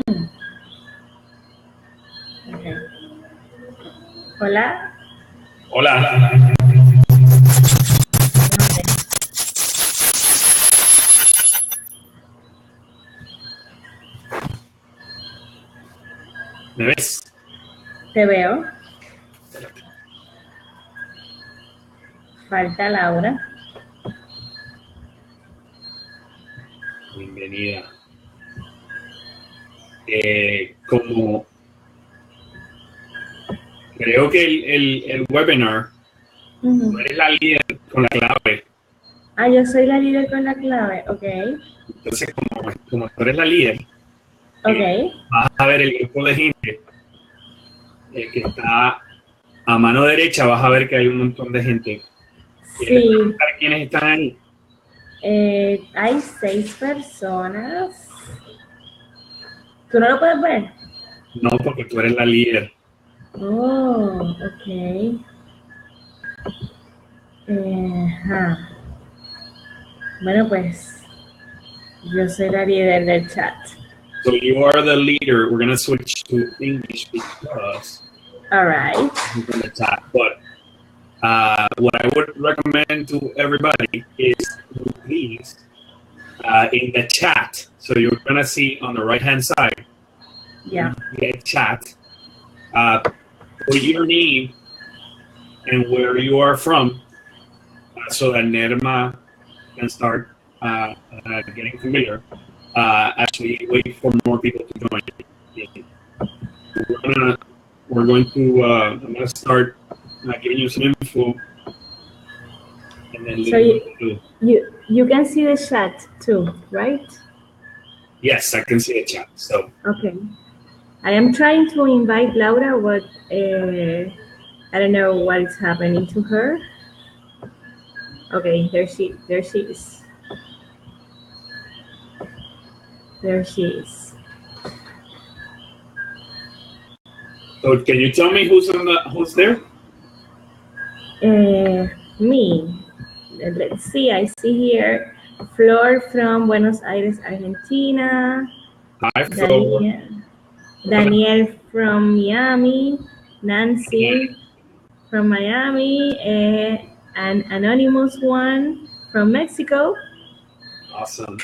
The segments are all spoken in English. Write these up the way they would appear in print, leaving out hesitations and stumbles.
Okay. Hola. Hola. ¿Me ves? Te veo. Falta Laura. Bienvenida. Como creo que el webinar, tú eres la líder con la clave. Ah, yo soy la líder con la clave, ok. Entonces, como tú eres la líder, vas a ver el grupo de gente que está a mano derecha, vas a ver que hay un montón de gente. ¿Quieres preguntar quiénes están ahí? Hay 6 personas. ¿Tú no lo puedes ver? No, porque tú eres la líder. Oh, ok. Bueno, pues yo soy la líder del chat. So you are the leader. We're going to switch to English because all right. You're going to chat. But what I would recommend to everybody is to please in the chat. So you're going to see on the right-hand side, the chat, put your name and where you are from so that Nerma can start getting familiar. Actually, wait for more people to join. I'm going to start giving you some info. And then so you can see the chat too, right? Yes, I can see the chat. So okay. I am trying to invite Laura, but I don't know what is happening to her. Okay, there she is. There she is. So can you tell me who's there? Me. Let's see. I see here Flor from Buenos Aires, Argentina. Hi, Flor. Daniel from Miami. Nancy from Miami. An anonymous one from Mexico. Awesome.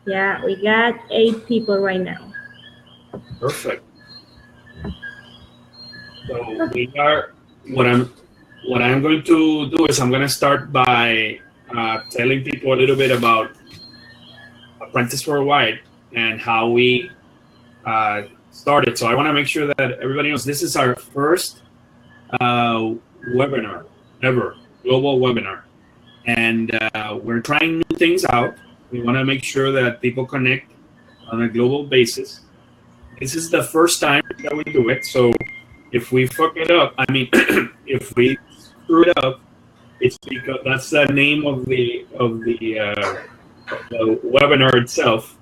Yeah, we got 8 people right now. Perfect. So we are. What I'm going to do is I'm going to start by telling people a little bit about Apprentice Worldwide and how we started. So I want to make sure that everybody knows this is our first webinar ever, global webinar, and we're trying new things out. We want to make sure that people connect on a global basis. This is the first time that we do it, so if we fuck it up, I mean, if we screw it up, it's because that's the name of the webinar itself.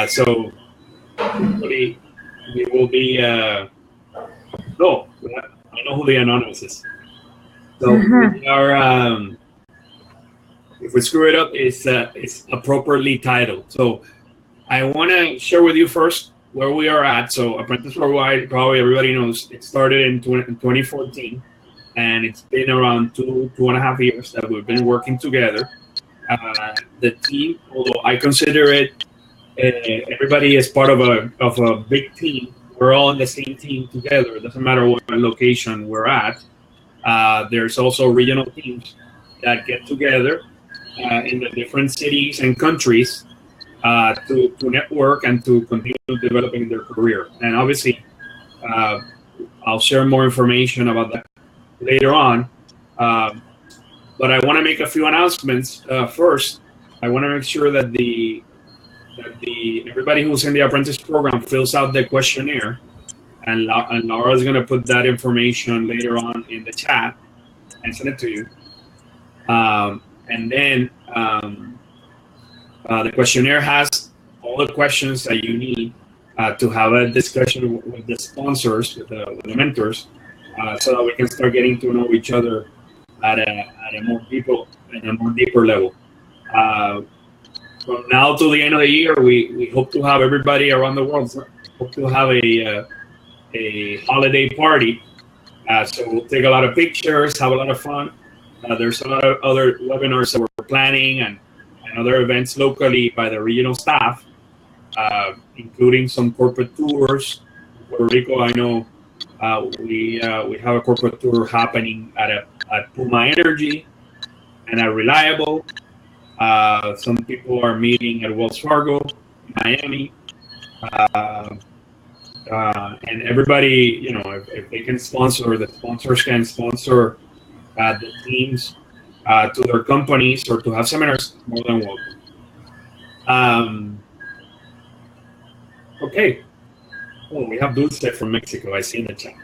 So hopefully we will be. No, I know who the anonymous is. So we are. If we screw it up, it's appropriately titled. So I want to share with you first where we are at. So Apprentice Worldwide, probably everybody knows, it started in 2014, and it's been around 2.5 years that we've been working together. The team, although I consider it, everybody is part of a big team. We're all in the same team together. It doesn't matter what location we're at. There's also regional teams that get together in the different cities and countries to network and to continue developing their career. And obviously, I'll share more information about that later on. But I want to make a few announcements first. I want to make sure that everybody who's in the apprentice program fills out the questionnaire, and Laura is going to put that information later on in the chat and send it to you. And then the questionnaire has all the questions that you need to have a discussion with the sponsors, with the mentors, so that we can start getting to know each other at a more deeper level. from now to the end of the year, we hope to have everybody around the world hope to have a holiday party. So we'll take a lot of pictures, have a lot of fun. There's a lot of other webinars that we're planning and other events locally by the regional staff, including some corporate tours. Puerto Rico, I know we have a corporate tour happening at Puma Energy and at Reliable. Some people are meeting at Wells Fargo, Miami. And everybody, if they can sponsor, the sponsors can sponsor the teams to their companies or to have seminars, more than welcome. Okay. Oh, we have Dulce from Mexico. I see in the chat.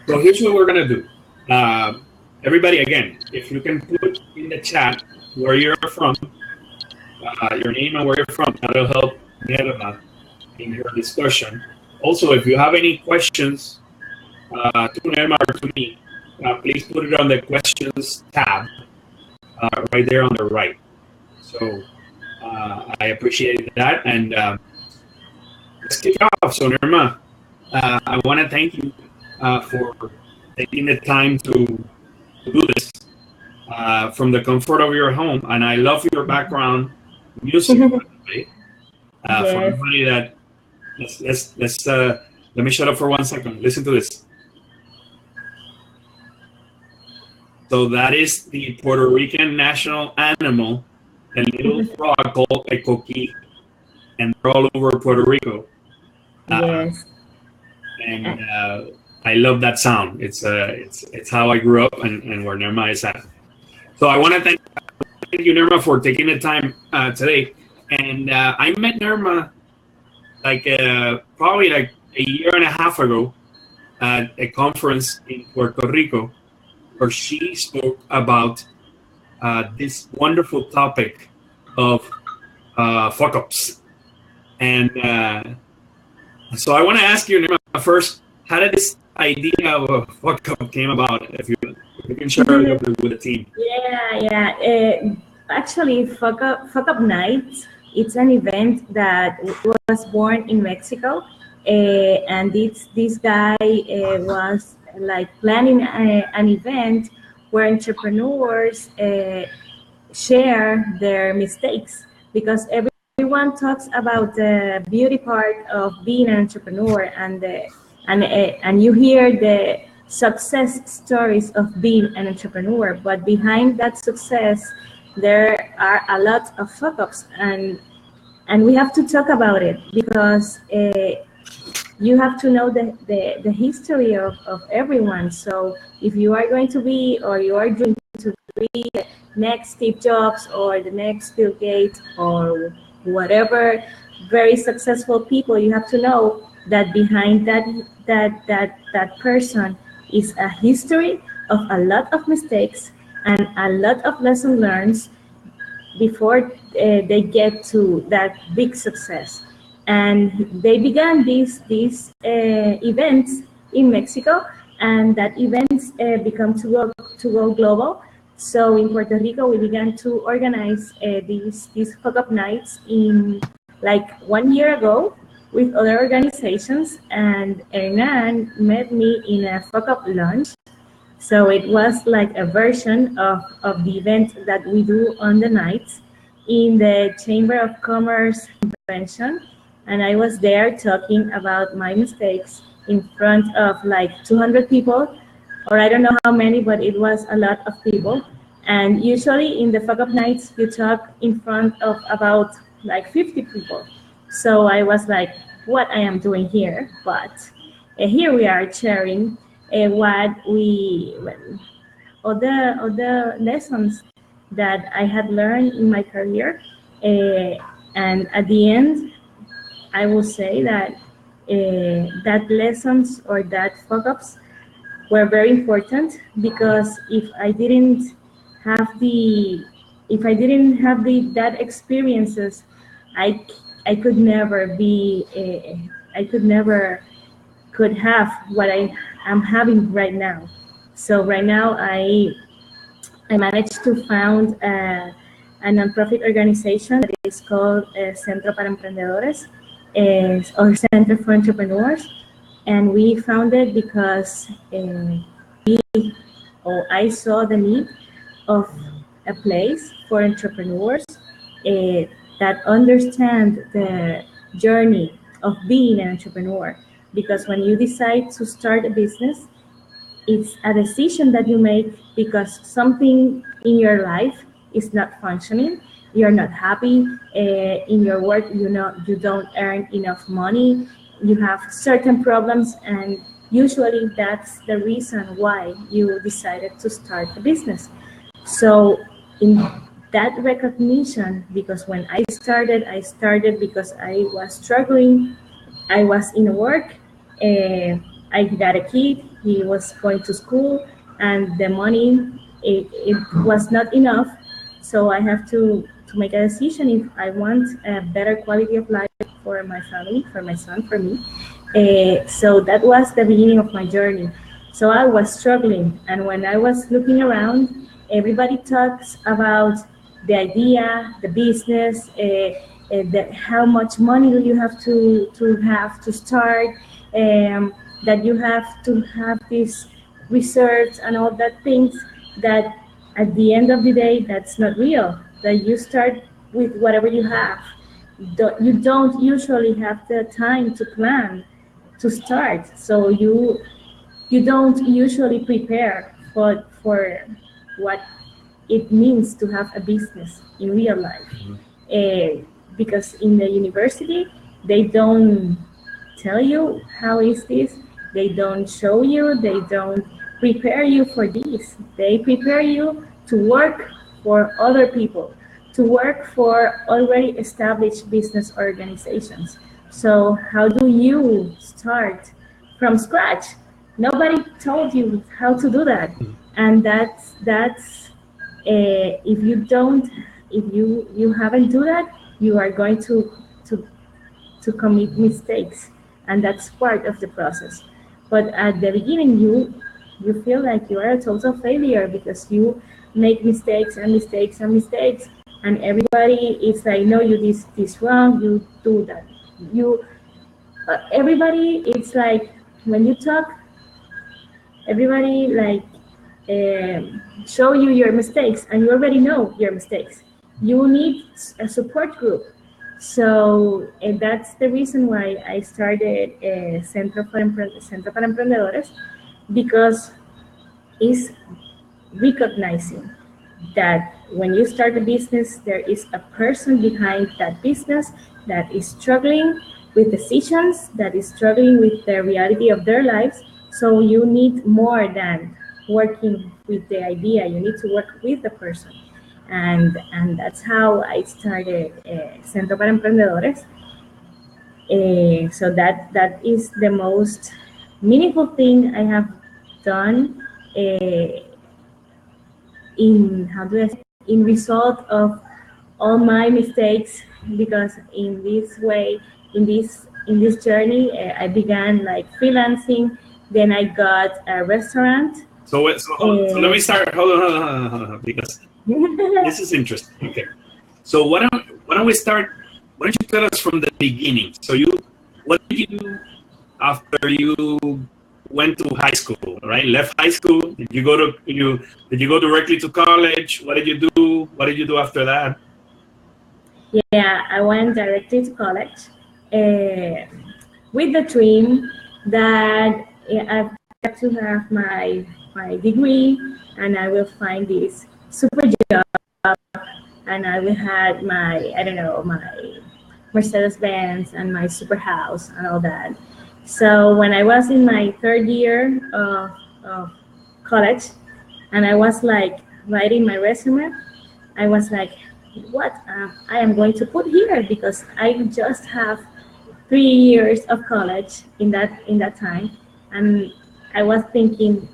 So here's what we're going to do. Everybody, again, if you can put in the chat where you're from, your name and where you're from, that'll help Nerma in her discussion. Also, if you have any questions to Nerma or to me, please put it on the questions tab right there on the right. So I appreciate that. And let's kick off. So Nerma, I want to thank you for taking the time to do this from the comfort of your home. And I love your background music, by the way. Yes. For everybody that let me shut up for 1 second. Listen to this. So that is the Puerto Rican national animal, a little frog called a coqui, and they're all over Puerto Rico. Yes. And I love that sound. It's how I grew up and where Nerma is at. So I want to thank you, Nerma, for taking the time today. And I met Nerma probably like a year and a half ago at a conference in Puerto Rico, where she spoke about this wonderful topic of fuck ups. And so I want to ask you, Nerma, first, how did this idea of a fuck up came about? If you can share it with the team. Yeah. Actually, Fck Up Night, it's an event that was born in Mexico, and this guy was like planning an event where entrepreneurs share their mistakes, because everyone talks about the beauty part of being an entrepreneur, and you hear the success stories of being an entrepreneur, but behind that success there are a lot of fuck-ups, and we have to talk about it, because you have to know the history of everyone. So if you are going to be, or you are going to be the next Steve Jobs or the next Bill Gates or whatever very successful people, you have to know that behind that person is a history of a lot of mistakes and a lot of lessons learned before they get to that big success. And they began these events in Mexico, and that events become to go global. So in Puerto Rico, we began to organize these Fck Up Nights in like 1 year ago with other organizations, and Hernan met me in a Fck Up lunch. So it was like a version of the event that we do on the nights in the Chamber of Commerce convention. And I was there talking about my mistakes in front of like 200 people, or I don't know how many, but it was a lot of people. And usually in the Fck Up Nights, you talk in front of about like 50 people. So I was like, what I am doing here? But here we are sharing what all the lessons that I had learned in my career. And at the end, I will say that that lessons or that fuck ups were very important, because if I didn't have that experiences, I could never be could have what I am having right now. So right now I managed to found a nonprofit organization that is called Centro para Emprendedores, or Center for Entrepreneurs. And we founded because I saw the need of a place for entrepreneurs that understand the journey of being an entrepreneur. Because when you decide to start a business, it's a decision that you make because something in your life is not functioning. You're not happy in your work. You don't earn enough money. You have certain problems, and usually that's the reason why you decided to start a business. So in that recognition, because when I started because I was struggling. I was in work. I got a kid. He was going to school, and the money it was not enough. So I have to make a decision if I want a better quality of life for my family, for my son, for me. So that was the beginning of my journey. So I was struggling, and when I was looking around, everybody talks about the idea, the business, how much money do you have to start, that you have to have this research and all that things that at the end of the day, that's not real. That you start with whatever you have. You don't usually have the time to plan to start. So you don't usually prepare for what it means to have a business in real life. Because in the university, they don't tell you how is this, they don't show you, they don't prepare you for this. They prepare you to work for other people, to work for already established business organizations. So how do you start from scratch? Nobody told you how to do that. And that's if you haven't do that, you are going to commit mistakes, and that's part of the process. But at the beginning, you feel like you are a total failure because you make mistakes and mistakes and mistakes, and everybody is like, no, you did this wrong, you do that. Everybody, it's like when you talk, everybody like show you your mistakes, and you already know your mistakes. You need a support group. So that's the reason why I started Centro para Emprendedores, because it's recognizing that when you start a business, there is a person behind that business that is struggling with decisions, that is struggling with the reality of their lives. So you need more than working with the idea. You need to work with the person. And that's how I started Centro para Emprendedores. So that is the most meaningful thing I have done in result of all my mistakes, because in this way, in this journey, I began like freelancing. Then I got a restaurant. So let me start. Hold on, because this is interesting. Okay, so why don't we start? Why don't you tell us from the beginning? So what did you do after you went to high school? Right, left high school. Did you go directly to college? What did you do? What did you do after that? Yeah, I went directly to college with the dream that I have to have my degree, and I will find this super job, and I will have my Mercedes Benz and my super house and all that. So when I was in my third year of college, and I was like writing my resume, I was like, what I am going to put here, because I just have 3 years of college in that time, and I was thinking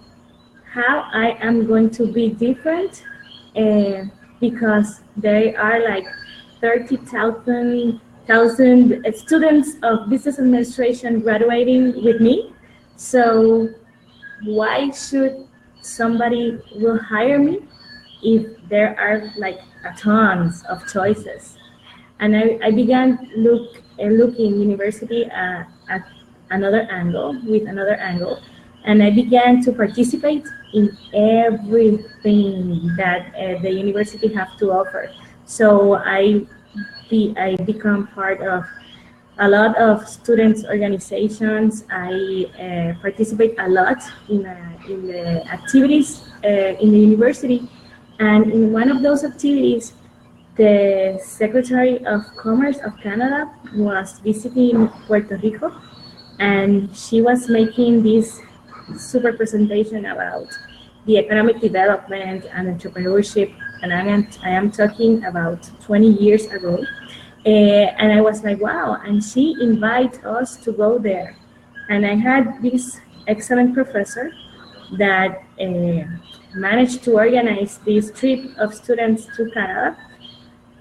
how I am going to be different, because there are like 30,000 students of business administration graduating with me. So why should somebody will hire me if there are like tons of choices. And I began looking university at another angle, with another angle, and I began to participate in everything that the university have to offer. So I become part of a lot of students organizations. I participate a lot in the activities in the university, and in one of those activities, the Secretary of Commerce of Canada was visiting Puerto Rico, and she was making this super presentation about the economic development and entrepreneurship, and I am talking about 20 years ago. And I was like, wow, and she invited us to go there. And I had this excellent professor that managed to organize this trip of students to Canada.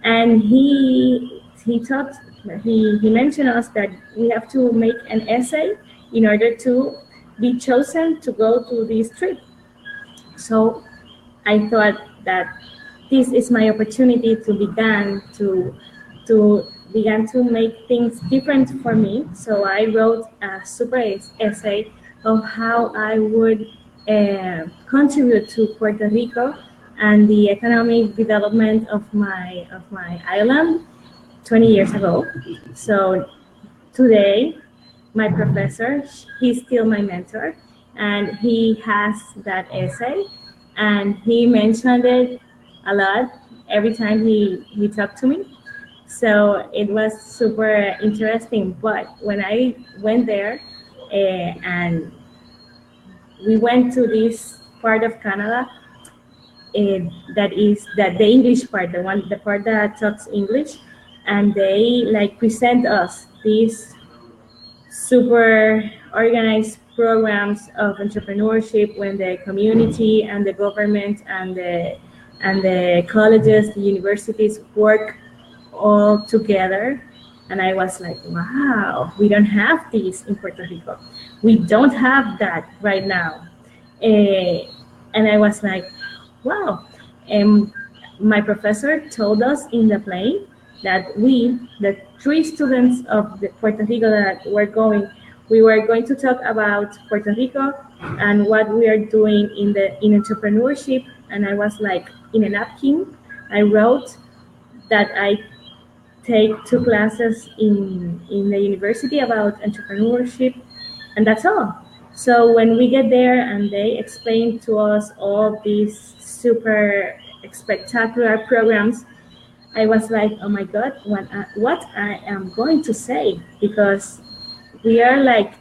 And he mentioned us that we have to make an essay in order to be chosen to go to this trip. So I thought that this is my opportunity to begin to make things different for me. So I wrote a super essay of how I would contribute to Puerto Rico and the economic development of my island 20 years ago. So today, my professor, he's still my mentor, and he has that essay, and he mentioned it a lot every time he talked to me. So it was super interesting. But when I went there and we went to this part of Canada, that the English part, the part that talks English, and they like present us these super organized programs of entrepreneurship when the community and the government and the colleges, the universities work all together. And I was like, wow, we don't have this in Puerto Rico. We don't have that right now. And I was like, wow. And my professor told us in the plane that the 3 students of the Puerto Rico that we were going to talk about Puerto Rico and what we are doing in entrepreneurship. And I was like, in a napkin, I wrote that I take 2 classes in the university about entrepreneurship, and that's all. So when we get there and they explain to us all these super spectacular programs, I was like, oh my God, what I am going to say, because we are like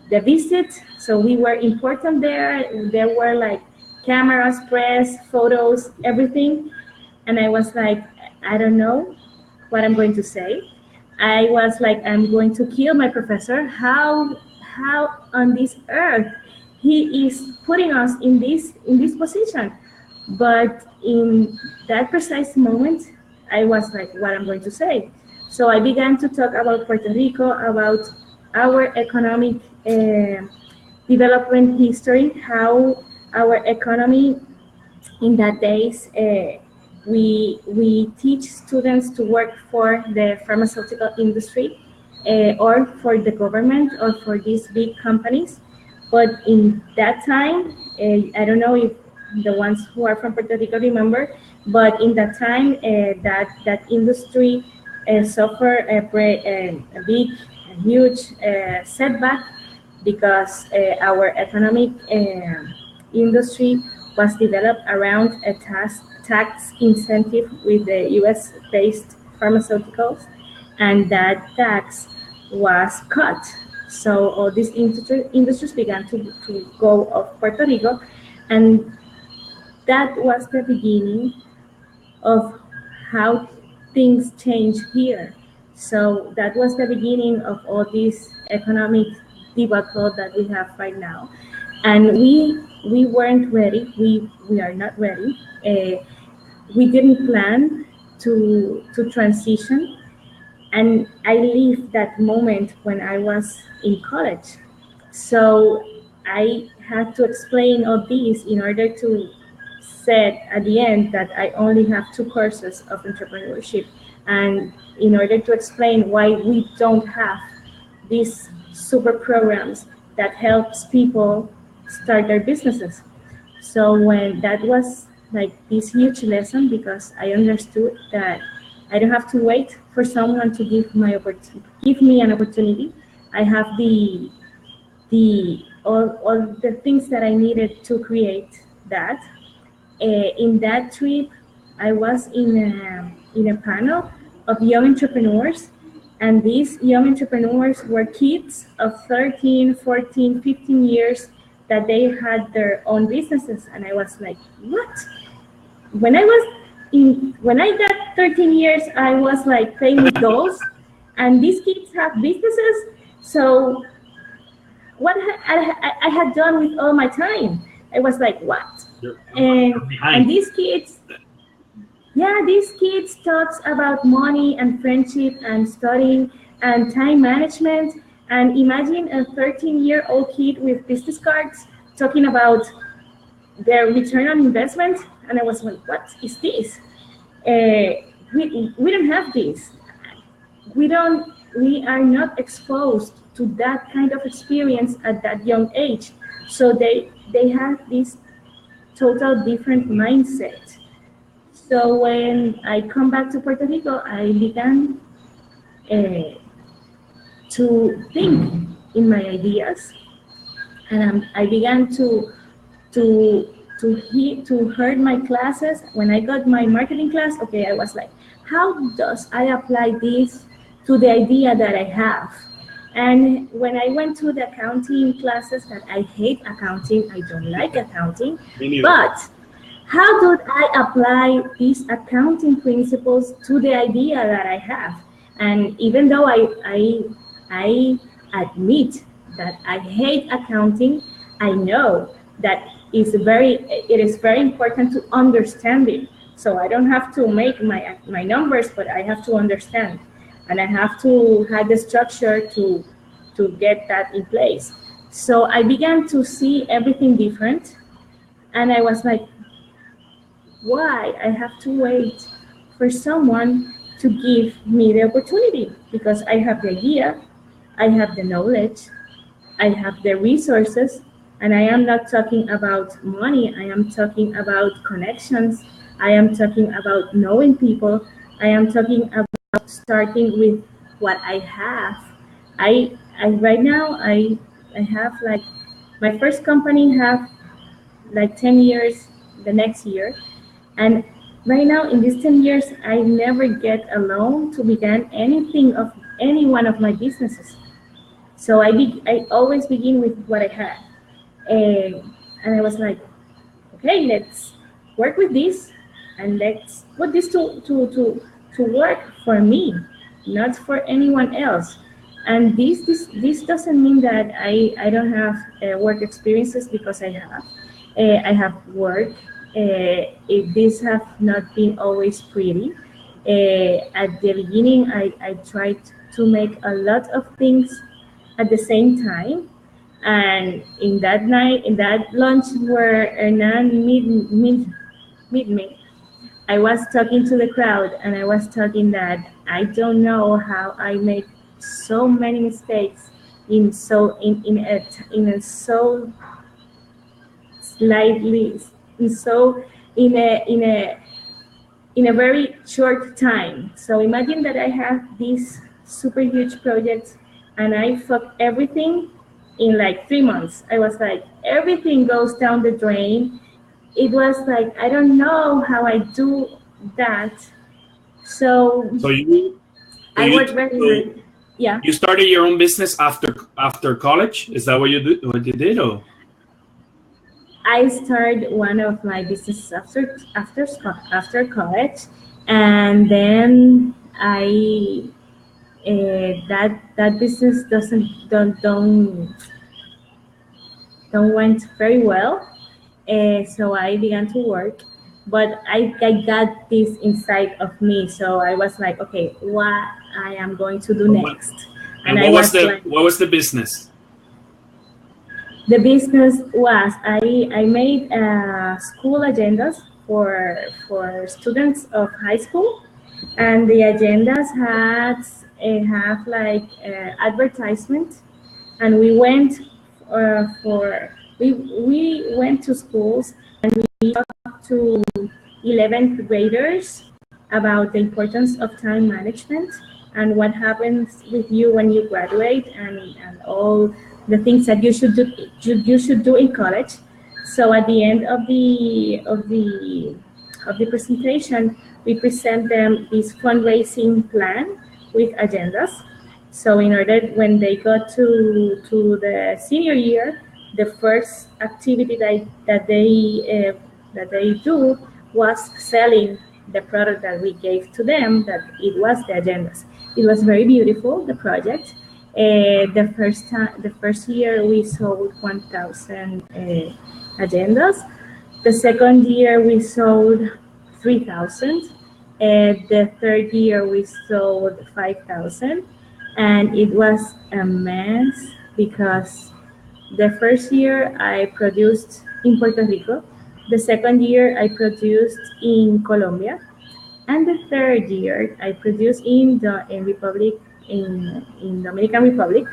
the visit, so we were important there. There were like cameras, press, photos, everything. And I was like, I don't know what I'm going to say. I was like, I'm going to kill my professor. How on this earth he is putting us in this position? But in that precise moment, I was like, what I'm going to say. So I began to talk about Puerto Rico, about our economic development history, how our economy in that days, we teach students to work for the pharmaceutical industry or for the government or for these big companies. But in that time, I don't know if the ones who are from Puerto Rico remember, but in that time, that industry suffered a huge setback, because our economic industry was developed around a tax incentive with the US-based pharmaceuticals, and that tax was cut. So all these industries began to go off Puerto Rico, and that was the beginning of how things change here. So that was the beginning of all this economic debacle that we have right now. And we weren't ready. We are not ready. We didn't plan to transition. And I lived that moment when I was in college. So I had to explain all this in order said at the end that I only have 2 courses of entrepreneurship, and in order to explain why we don't have these super programs that helps people start their businesses. So when that was like this huge lesson, because I understood that I don't have to wait for someone to give me an opportunity. I have all the things that I needed to create that. In that trip, I was in a panel of young entrepreneurs, and these young entrepreneurs were kids of 13, 14, 15 years that they had their own businesses, and I was like, what? When I got 13 years, I was like playing with dolls, and these kids have businesses. So what I had done with all my time? I was like, what? And these kids, these kids talks about money and friendship and studying and time management. And imagine a 13-year-old kid with business cards talking about their return on investment. And I was like, what is this? We don't have this. We are not exposed to that kind of experience at that young age. So they have this total different mindset. So when I come back to Puerto Rico, I began to think in my ideas, and I began to heard my classes. When I got my marketing class, okay, I was like, how does I apply this to the idea that I have? And when I went to the accounting classes, that I hate accounting, I don't like accounting, but how do I apply these accounting principles to the idea that I have? And even though I admit that I hate accounting, I know that it is very important to understand it. So I don't have to make my numbers, but I have to understand, and I have to have the structure to get that in place. So I began to see everything different, and I was like, why I have to wait for someone to give me the opportunity? Because I have the idea, I have the knowledge, I have the resources, and I am not talking about money. I am talking about connections. I am talking about knowing people. I am talking about starting with what I have. I right now I have like my first company have like 10 years the next year, and right now in these 10 years I never get a loan to begin anything of any one of my businesses. So I always begin with what I had. And I was like, okay, let's work with this, and let's put this to work for me, not for anyone else. And this doesn't mean that I don't have work experiences, because I have. I have work. These have not been always pretty. At the beginning, I tried to make a lot of things at the same time. And in that lunch where Hernan meet me, I was talking to the crowd, and I was talking that I don't know how I make so many mistakes in a so slightly in a very short time. So imagine that I have these super huge projects, and I fuck everything in like 3 months. I was like, everything goes down the drain. It was like, I don't know how I do that. So I worked very hard. Yeah. You started your own business after college? Is that what you did? Or? I started one of my businesses after college, and then that business don't went very well. So I began to work, but I got this inside of me. So I was like, okay, what I am going to do next? And what was the business? The business was I made school agendas for students of high school, and the agendas had have like advertisement, and we went for we went to schools and we talked to 11th graders about the importance of time management and what happens with you when you graduate, and all the things that you should do in college. So at the end of the presentation, we present them this fundraising plan with agendas. So in order when they got to the senior year, the first activity that they do was selling the product that we gave to them. That it was the agendas. It was very beautiful, the project. The first year we sold 1,000 agendas. The second year we sold 3,000. The third year we sold 5,000, and it was a mess because the first year I produced in Puerto Rico, the second year I produced in Colombia, and the third year I produced in the in Dominican Republic.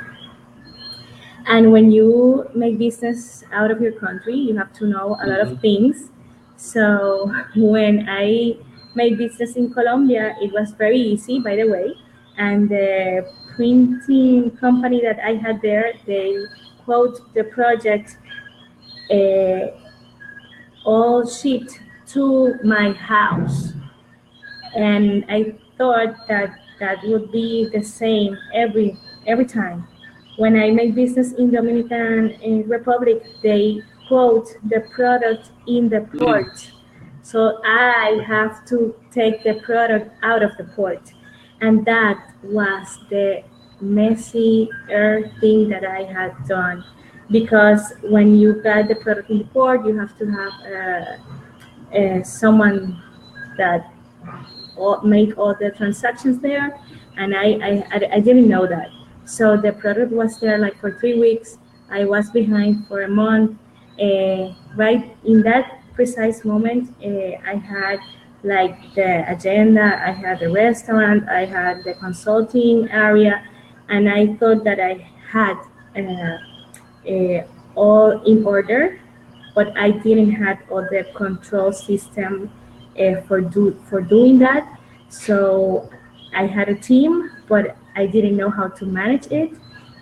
And when you make business out of your country, you have to know a lot of things. So when I made business in Colombia, it was very easy, by the way. And the printing company that I had there, they quote the project all shipped to my house. And I thought that that would be the same every time. When I make business in Dominican Republic, they quote the product in the port. So I have to take the product out of the port. And that was the messier thing that I had done. Because when you got the product in the port, you have to have someone that make all the transactions there, and I didn't know that. So the product was there like for 3 weeks. I was behind for a month. Right in that precise moment, I had like the agenda, I had the restaurant, I had the consulting area, and I thought that I had all in order, but I didn't have all the control system for doing that. So I had a team, but I didn't know how to manage it.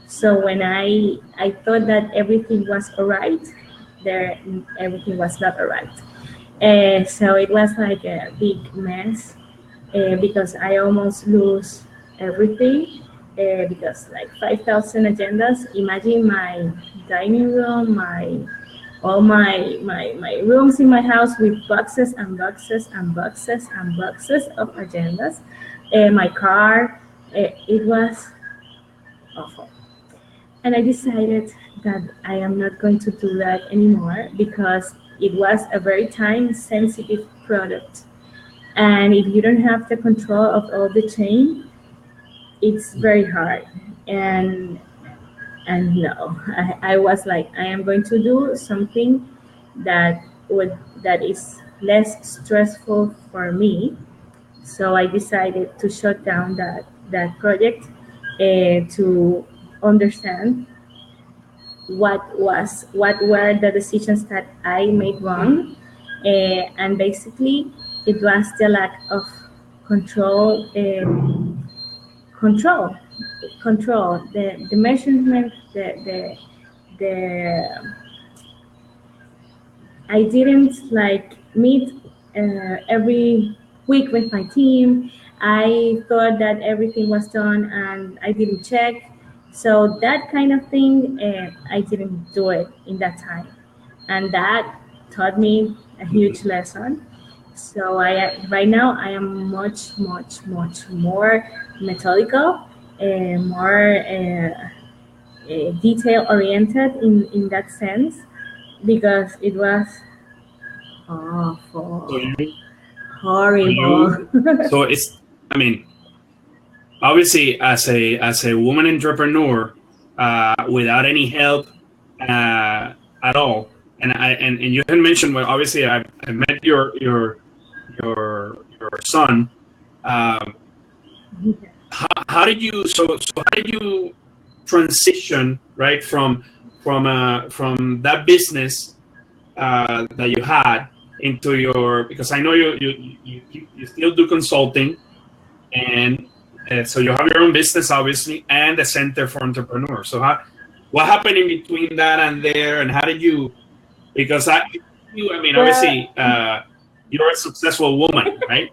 So when I thought that everything was all right, there everything was not all right. So it was like a big mess because I almost lose everything because like 5,000 agendas. Imagine my dining room, my rooms in my house with boxes and boxes and boxes and boxes of agendas. My car, it was awful. And I decided that I am not going to do that anymore because it was a very time sensitive product. And if you don't have the control of all the chain, it's very hard. And no, I was like, I am going to do something that is less stressful for me. So I decided to shut down that project to understand what were the decisions that I made wrong, and basically it was the lack of control. Control, control, the measurement, the I didn't like meet every week with my team. I thought that everything was done and I didn't check. So that kind of thing, I didn't do it in that time, and that taught me a huge lesson. So right now I am much more methodical, more detail oriented in that sense because it was awful, horrible. So it's, I mean, obviously as a woman entrepreneur, without any help at all. And and you had mentioned, well, obviously I met your son. How did you how did you transition, right, from that business that you had into your, because I know you still do consulting, and so you have your own business obviously and a center for entrepreneurs. So what happened in between that and there, and how did you, because I mean, Well, obviously you're a successful woman, right?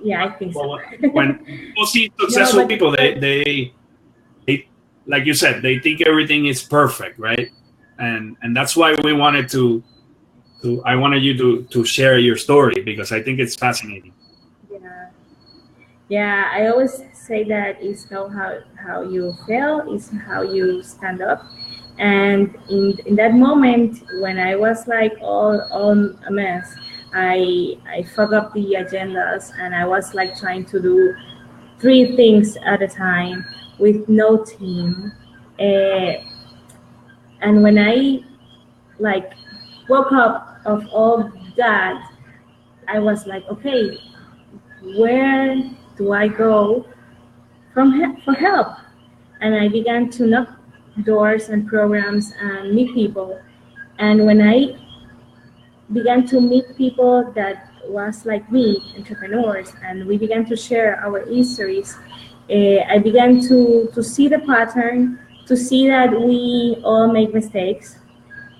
yeah, I think so. Well, when people see No, successful people, they, like you said, they think everything is perfect, right? And that's why we wanted I wanted you to share your story, because I think it's fascinating. yeah, yeah. I always say that it's not how you fail, it's how you stand up. And in that moment when I was like all a mess, I fucked up the agendas, and I was like trying to do three things at a time with no team. Uh, and when I like woke up of all that, I was like, okay, where do I go for help? And I began to knock doors and programs and meet people. And when I began to meet people that was like me, entrepreneurs, and we began to share our histories, I began to see the pattern, to see that we all make mistakes,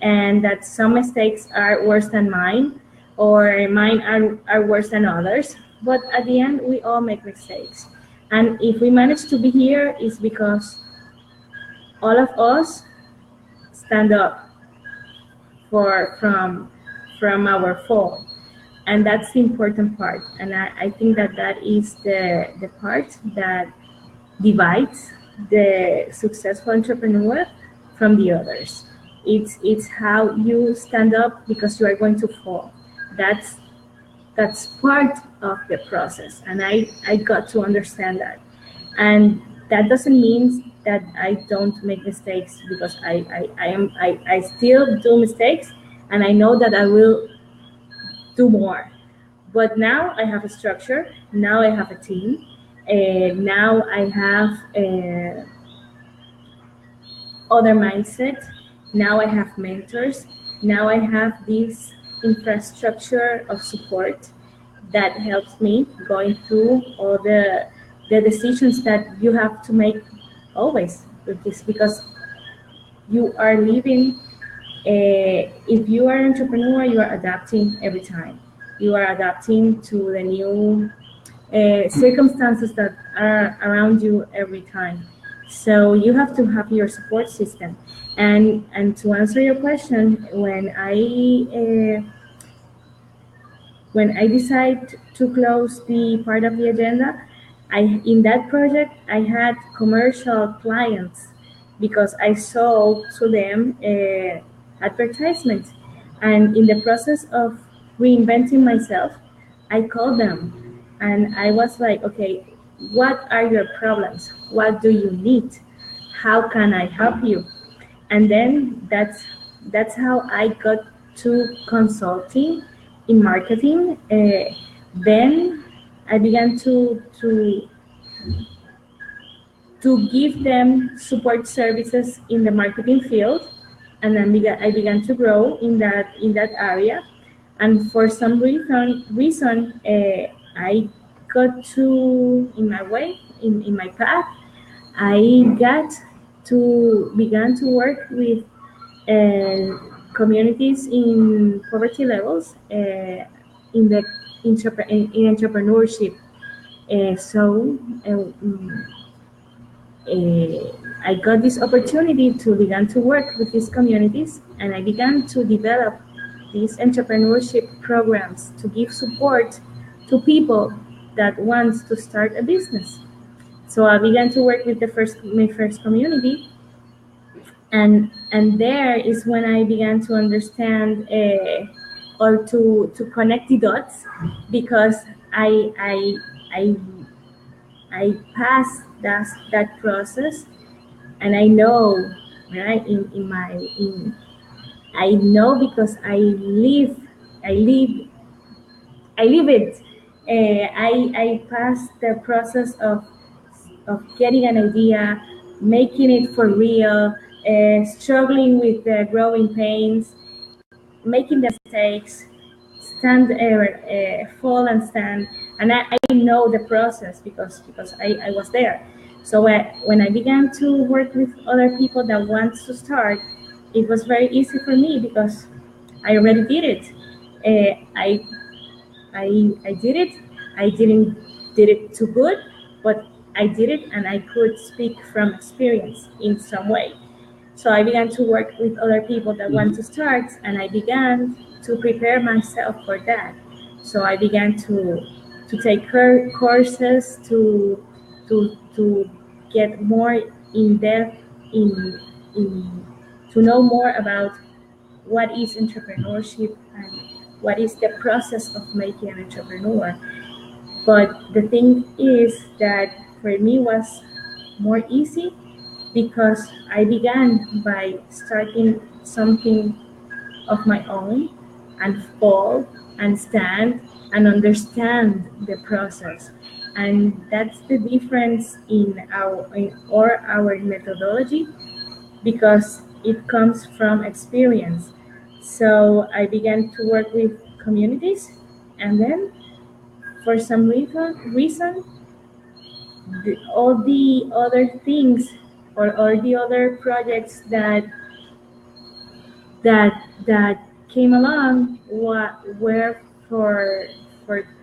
and that some mistakes are worse than mine, or mine are worse than others. But at the end, we all make mistakes. And if we manage to be here, it's because all of us stand up for from our fall. And that's the important part. And I think that that is the part that divides the successful entrepreneur from the others. It's how you stand up because you are going to fall. That's that's part of the process, and I got to understand that. And that doesn't mean that I don't make mistakes, because I still do mistakes, and I know that I will do more. But now I have a structure. Now I have a team. Now I have other mindset. Now I have mentors. Now I have this infrastructure of support that helps me going through all the decisions that you have to make always with this, because you are living. If you are an entrepreneur, you are adapting every time. You are adapting to the new circumstances that are around you every time. So you have to have your support system. And to answer your question, when I decide to close the part of the agenda, in that project I had commercial clients, because I sold to them advertisements. And in the process of reinventing myself, I called them and I was like, okay, what are your problems? What do you need? How can I help you? And then that's how I got to consulting in marketing. Then I began to give them support services in the marketing field, and then I began to grow in that area. And for some reason, I got to in my way in my path. I got to began to work with communities in poverty levels in the in entrepreneurship. So I got this opportunity to begin to work with these communities, and I began to develop these entrepreneurship programs to give support to people that want to start a business. So I began to work with my first community, and there is when I began to understand or to connect the dots, because I I passed that process, and I know right? I know because I live I live it. I passed the process of getting an idea, making it for real, struggling with the growing pains, making the mistakes, fall and stand, and I know the process because I was there. So when I began to work with other people that want to start, it was very easy for me because I already did it. I did it. I didn't did it too good, but I did it, and I could speak from experience in some way. So I began to work with other people that want to start, and I began to prepare myself for that. So I began to take courses to get more in depth in to know more about what is entrepreneurship and what is the process of making an entrepreneur. But the thing is that for me was more easy because I began by starting something of my own and fall and stand and understand the process. And that's the difference our methodology because it comes from experience. So I began to work with communities, and then for some reason all the other things or all the other projects that came along were for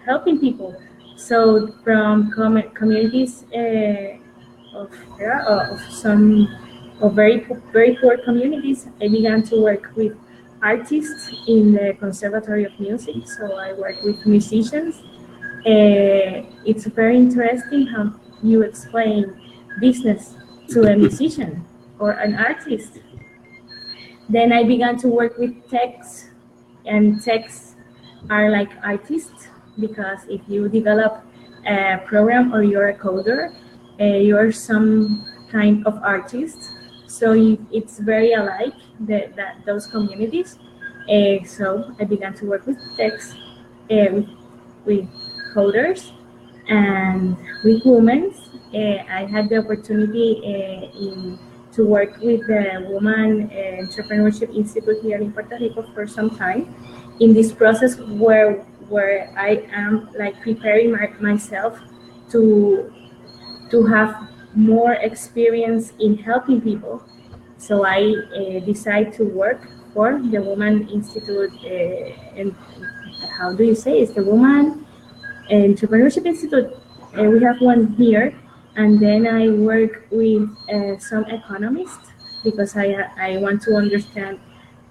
helping people. So from communities of some of very poor communities, I began to work with artists in the Conservatory of Music. So I work with musicians. It's very interesting how you explain business to a musician or an artist. Then I began to work with techs, and techs are like artists because if you develop a program or you're a coder, you're some kind of artist. So it's very alike those communities. So I began to work with techs, with coders, and with women. I had the opportunity to work with the Women Entrepreneurship Institute here in Puerto Rico for some time in this process where I am like preparing myself to have more experience in helping people. So I decided to work for the Women Institute, and how do you say it's the Women Entrepreneurship Institute. We have one here, and then I work with some economists because I want to understand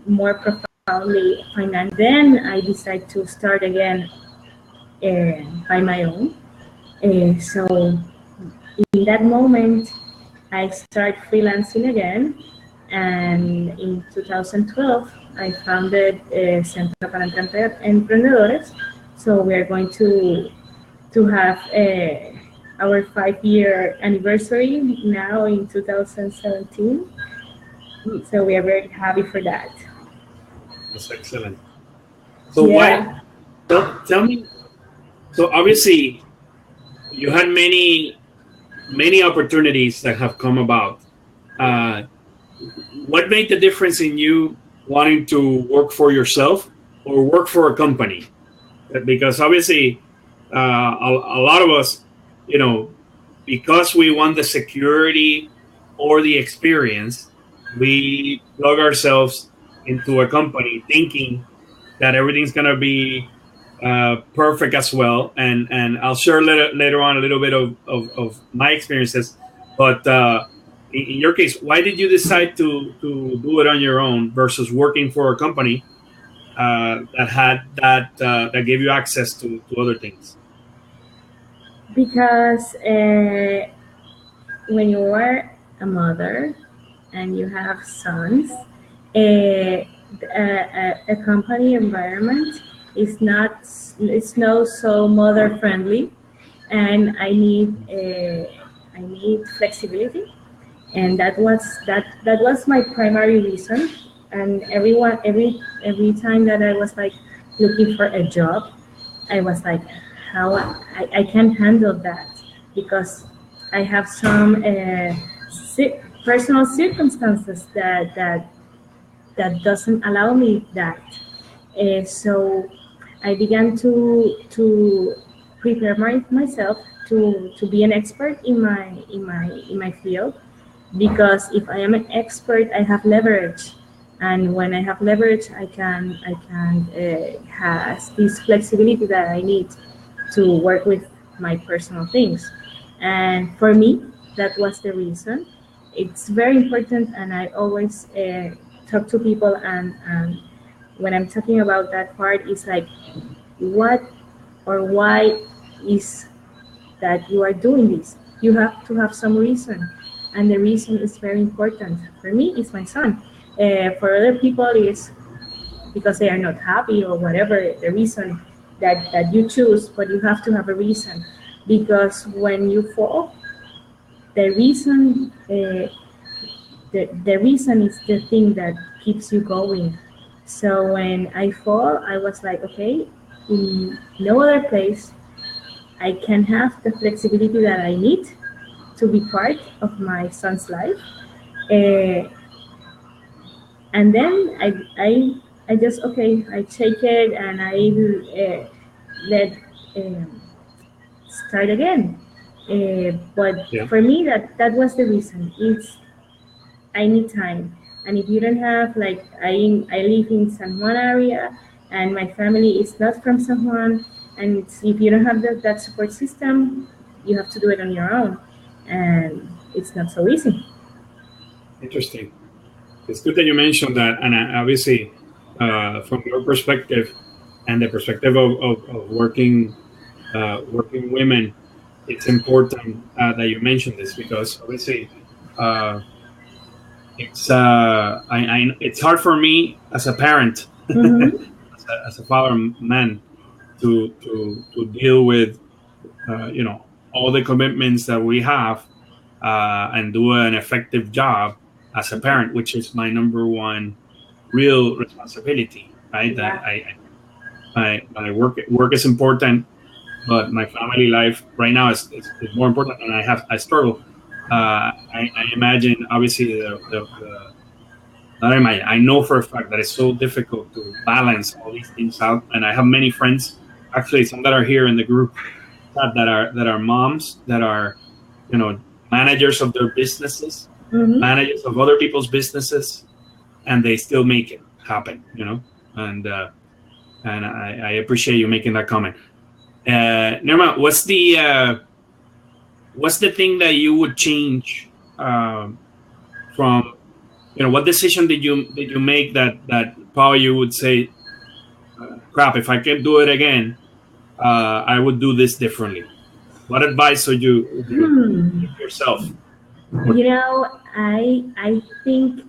more profoundly finance. Then I decide to start again by my own. So in that moment, I start freelancing again, and in 2012, I founded Centro para Emprendedores. So we are going to have our 5-year anniversary now in 2017. So we are very happy for that. That's excellent. So yeah. Tell me, so obviously you had many opportunities that have come about. What made the difference in you wanting to work for yourself or work for a company? Because obviously a lot of us, because we want the security or the experience, we plug ourselves into a company thinking that everything's going to be perfect as well. And I'll share later on a little bit of my experiences. But in your case, why did you decide to do it on your own versus working for a company that gave you access to other things? Because when you are a mother and you have sons, a company environment is not so mother friendly, and I need flexibility. and that was my primary reason. And every time that I was like looking for a job, I was like, how I can't handle that, because I have some personal circumstances that doesn't allow me that. So I began to prepare myself to be an expert in my field, because if I am an expert, I have leverage, and when I have leverage, I can has this flexibility that I need to work with my personal things. And for me, that was the reason. It's very important, and I always talk to people, and when I'm talking about that part, it's like, what or why is that you are doing this? You have to have some reason, and the reason is very important. For me, it's my son. For other people, it's because they are not happy or whatever the reason that you choose, but you have to have a reason, because when you fall, the reason the reason is the thing that keeps you going. So when I fall, I was like, okay, in no other place I can have the flexibility that I need to be part of my son's life. Uh, and then I just, okay, I take it, and I let um, start again. But Yeah. for me, that was the reason. It's I need time, and if you don't have, like, I live in San Juan area, and my family is not from San Juan, and if you don't have that support system, you have to do it on your own, and it's not so easy. Interesting. It's good that you mentioned that, and obviously, from your perspective and the perspective of working women, it's important that you mentioned this, because obviously, uh, it's hard for me as a parent, Mm-hmm. as a father man, to deal with all the commitments that we have, and do an effective job as a parent, which is my number one real responsibility. Right? That Yeah. my work is important, but my family life right now is more important, and I struggle. I imagine, obviously, the not imagine, I know for a fact that it's so difficult to balance all these things out, and I have many friends, actually some that are here in the group, that are moms, that are managers of their businesses, Mm-hmm. managers of other people's businesses, and they still make it happen. And I appreciate you making that comment. Nerma, what's the thing that you would change, from what decision did you make that probably you would say, crap, if I can do it again, I would do this differently? What advice would you Hmm. give yourself? I think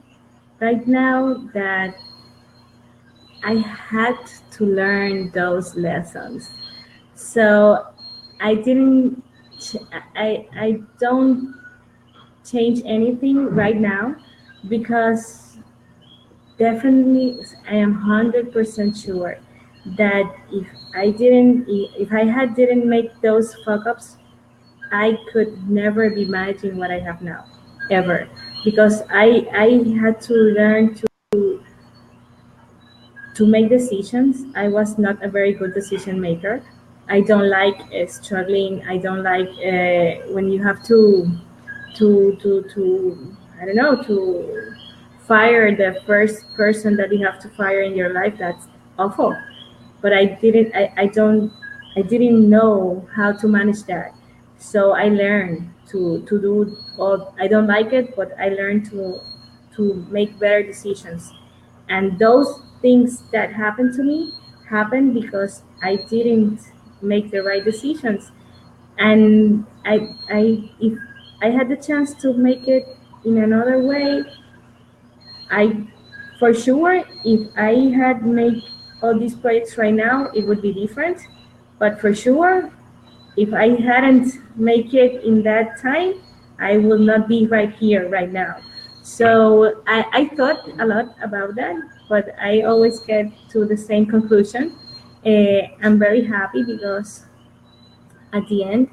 right now that I had to learn those lessons. So I didn't, I don't change anything right now, because definitely I am 100% sure that if I had didn't make those fuck ups, I could never be managing what I have now, ever. Because I had to learn to make decisions. I was not a very good decision maker. I don't like struggling. I don't like when you have to I don't know, to fire the first person that you have to fire in your life. That's awful. But I didn't know how to manage that. So I learned to do all. I don't like it, but I learned to make better decisions. And those things that happened to me happened because I didn't make the right decisions. And if I had the chance to make it in another way, I, for sure, if I had made all these projects right now, it would be different. But for sure, if I hadn't make it in that time, I will not be right here right now. So I thought a lot about that, but I always get to the same conclusion. I'm very happy because at the end,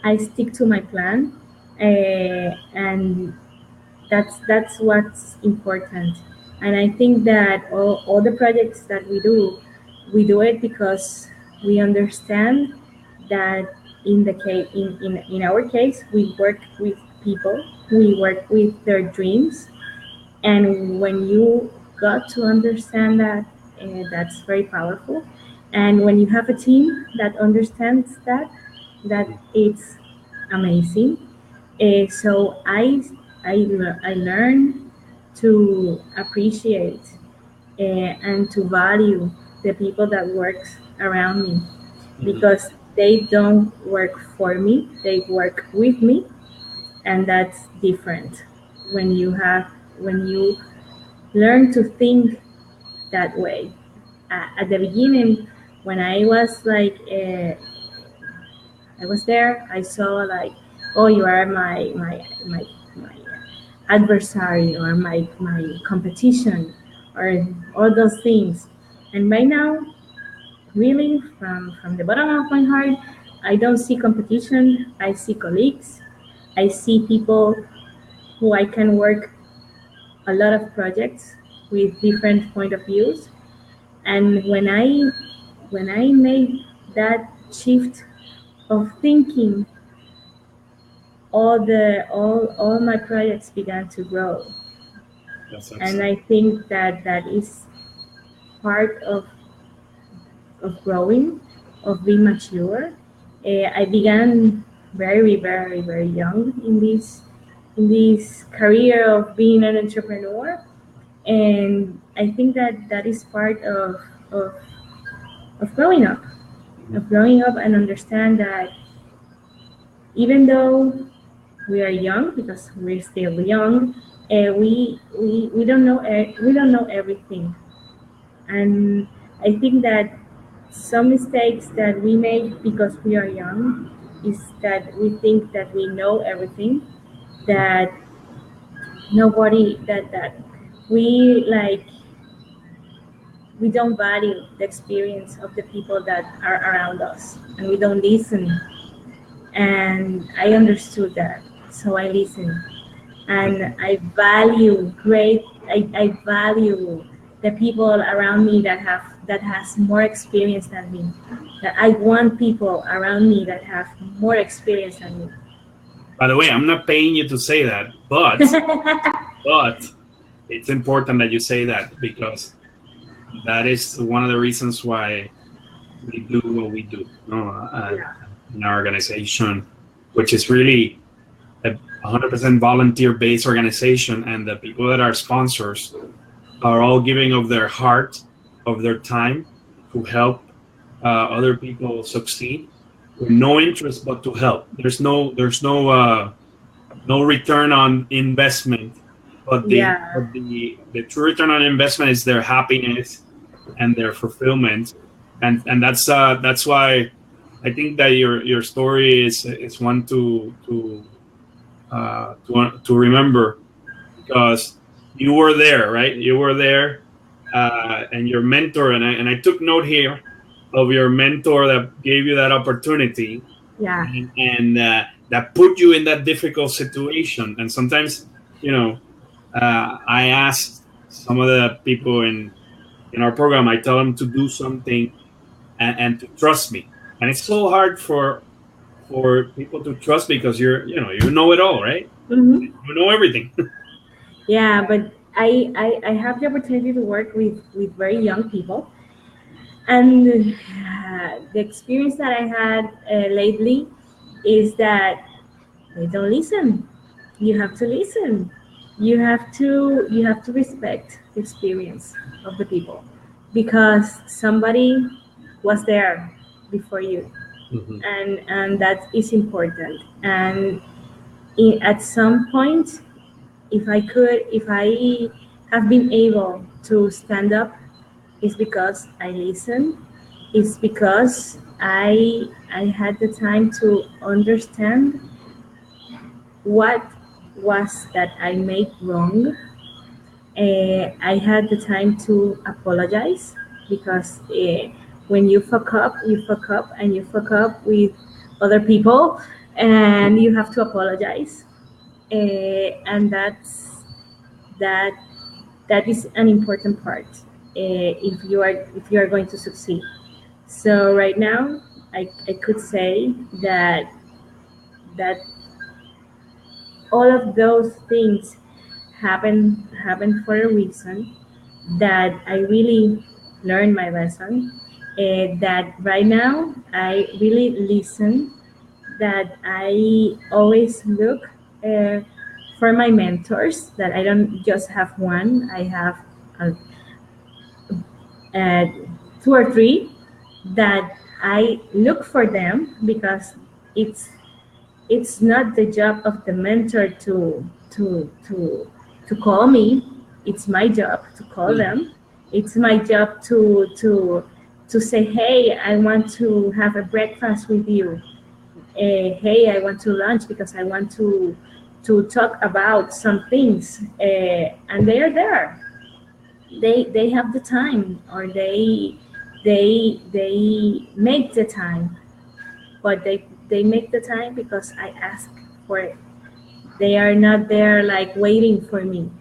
I stick to my plan, and that's what's important. And I think that all the projects that we do it because we understand that in our case, we work with people, we work with their dreams, and when you got to understand that, that's very powerful. And when you have a team that understands that, that it's amazing. So I learned to appreciate and to value the people that works around me, because they don't work for me, they work with me, and that's different when you learn to think that way. At the beginning, when I was like, I was there, I saw like, oh, you are my adversary, or my competition, or all those things. And right now, really, from the bottom of my heart, I don't see competition. I see colleagues. I see people who I can work a lot of projects with different point of views. And when I made that shift of thinking, all my projects began to grow. And I think that that is part of growing, of being mature. I began very young in this career of being an entrepreneur, and I think that that is part of, of growing up, and understand that even though we are young, because we're still young, we don't know we don't know everything. And I think that some mistakes that we make because we are young is that we think that we know everything, that nobody that we like we don't value the experience of the people that are around us, and we don't listen. And I understood that, so I listened, and I value the people around me that has more experience than me. That I want people around me that have more experience than me. By the way, I'm not paying you to say that, but but it's important that you say that, because that is one of the reasons why we do what we do, in our organization, which is really a 100% volunteer-based organization, and the people that are sponsors are all giving of their heart, of their time, to help other people succeed, with no interest but to help. There's no return on investment, but the true return on investment is their happiness and their fulfillment, and that's why I think that your story is one to remember, because you were there, right? You were there, and your mentor, and I took note here of your mentor that gave you that opportunity, Yeah. and that put you in that difficult situation. And sometimes, I ask some of the people in our program, I tell them to do something, and to trust me. And it's so hard for people to trust, because you know it all, right? Mm-hmm. You know everything. Yeah, but I have the opportunity to work with very young people, and the experience that I had lately is that they don't listen. You have to listen. You have to respect the experience of the people, because somebody was there before you, Mhm. and that is important. And at some point, if I have been able to stand up, it's because I listened. It's because I had the time to understand what was that I made wrong. I had the time to apologize because when you fuck up and you fuck up with other people, and you have to apologize. And that that is an important part if you are going to succeed. So right now, I could say that all of those things happen for a reason, that I really learned my lesson, that right now I really listen, that I always look uh, for my mentors, that I don't just have one, I have uh, uh, two or three, that I look for them because it's it's not the job of the mentor to call me. It's my job to call them. It's my job to say, hey, I want to have a breakfast with you. Hey, I want to lunch because I want to talk about some things, and they are there. They have the time, or they make the time, but they make the time because I ask for it. They are not there like waiting for me.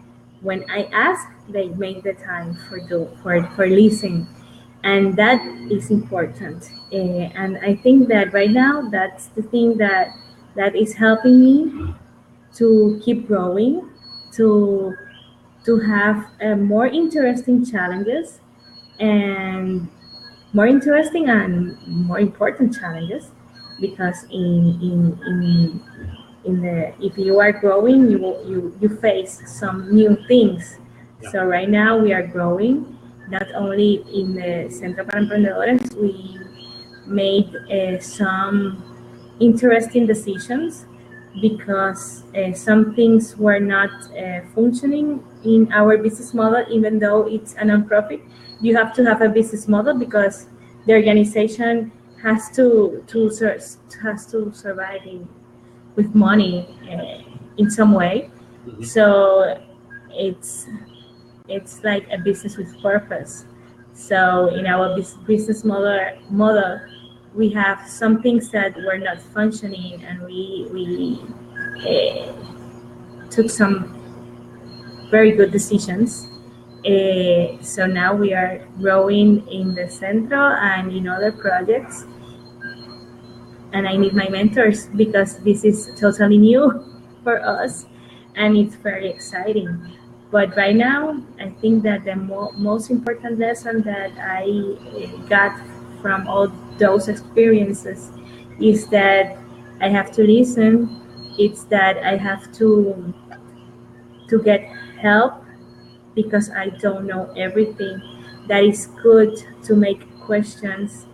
When I ask, they make the time for listening, and that is important. And I think that right now that's the thing that is helping me to keep growing, to to have more interesting challenges, and more interesting and more important challenges, because in the if you are growing, you face some new things. So right now we are growing, not only in the Centro para Emprendedores. We made some interesting decisions because some things were not functioning in our business model. Even though it's a nonprofit, you have to have a business model because the organization has has to survive with money in some way. So it's it's like a business with purpose. So in our business model, we have some things that were not functioning, and we uh, took some very good decisions. So now we are growing in the centro and in other projects, and I need my mentors because this is totally new for us, and it's very exciting. But right now, I think that the most important lesson that I got from all those experiences is that I have to listen. It's that I have to get help because I don't know everything. That is good to make questions,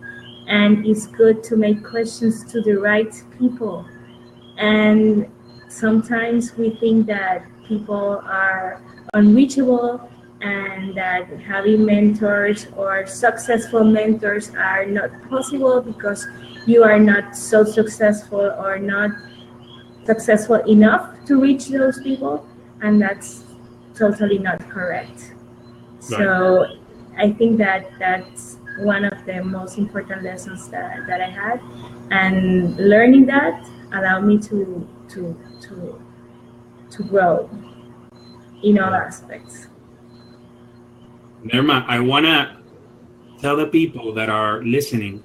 and it's good to make questions to the right people. And sometimes we think that people are unreachable, and that having mentors or successful mentors are not possible because you are not so successful or not successful enough to reach those people, and that's totally not correct. So I think that that's one of the most important lessons that I had, and learning that allowed me to grow in all aspects. Nerma, I want to tell the people that are listening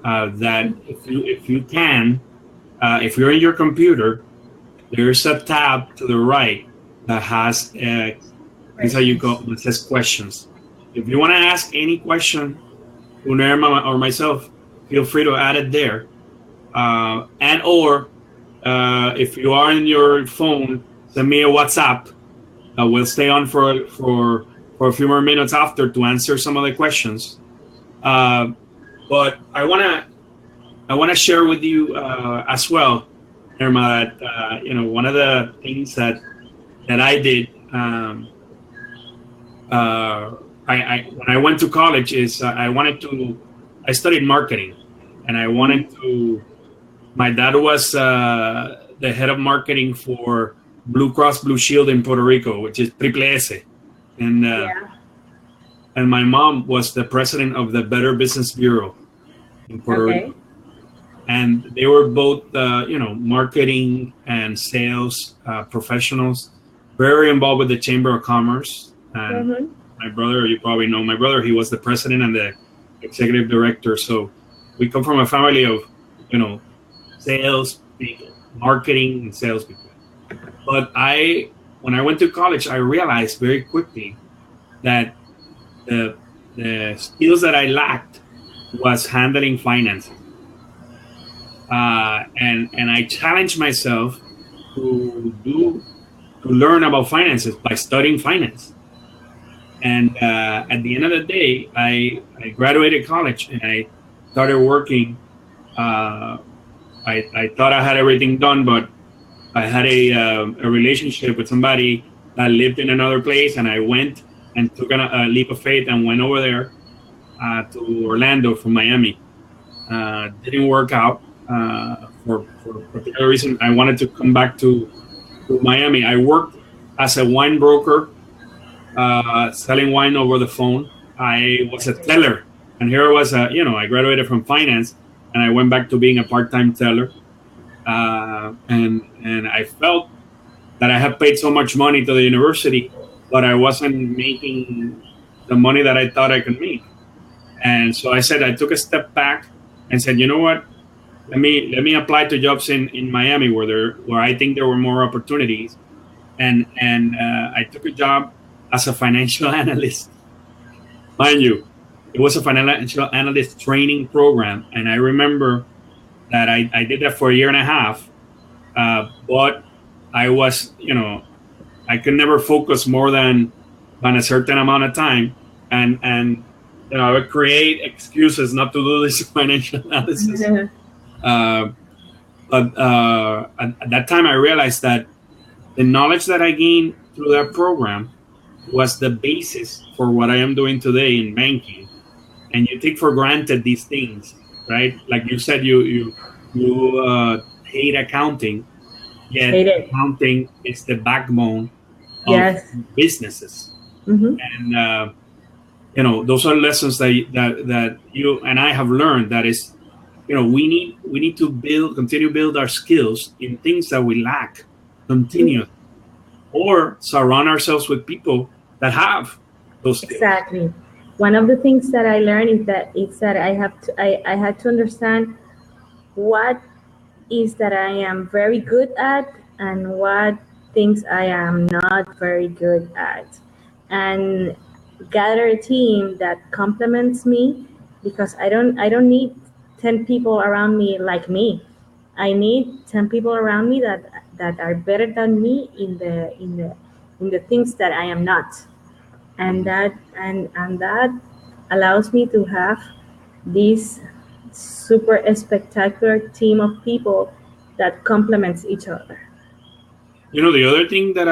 that if you can, if you're in your computer, there's a tab to the right that has this is how you go. It says questions. If you want to ask any question to Nerma or myself, feel free to add it there. And or if you are in your phone, send me a WhatsApp. We'll stay on for a few more minutes after to answer some of the questions. But I wanna share with you as well, Nerma, that one of the things that I did. When I went to college is I studied marketing, and I wanted to. My dad was the head of marketing for Blue Cross Blue Shield in Puerto Rico, which is Triple S, and my mom was the president of the Better Business Bureau in Puerto Rico. And they were both, marketing and sales professionals, very involved with the Chamber of Commerce. And my brother, you probably know my brother, he was the president and the executive director. So we come from a family of, sales people, marketing and sales people. But when I went to college, I realized very quickly that the skills that I lacked was handling finances. And I challenged myself to learn about finances by studying finance. And at the end of the day, I graduated college and I started working. I thought I had everything done, but I had a relationship with somebody that lived in another place, and I went and took a leap of faith and went over there to Orlando from Miami. Didn't work out. For a particular reason, I wanted to come back to Miami. I worked as a wine broker, selling wine over the phone. I was a teller, and here I was, I graduated from finance, and I went back to being a part-time teller. And I felt that I had paid so much money to the university, but I wasn't making the money that I thought I could make. And so I took a step back and said, you know what? Let me apply to jobs in Miami where I think there were more opportunities, and I took a job as a financial analyst. Mind you, it was a financial analyst training program, and I remember that I did that for a year and a half, but I was, I could never focus more than a certain amount of time, and I would create excuses not to do this financial analysis. But at that time, I realized that the knowledge that I gained through that program was the basis for what I am doing today in banking. And you take for granted these things, right? Like you said, you hate accounting, yet accounting is the backbone of businesses. And those are lessons that you and I have learned. That is, we need to continue to build our skills in things that we lack, continue, or surround ourselves with people that have those skills. Exactly. One of the things that I learned is that I had to understand what is that I am very good at and what things I am not very good at, and gather a team that complements me, because I don't need 10 people around me like me. I need 10 people around me that are better than me in the things that I am not, and that allows me to have this super spectacular team of people that complements each other. The other thing that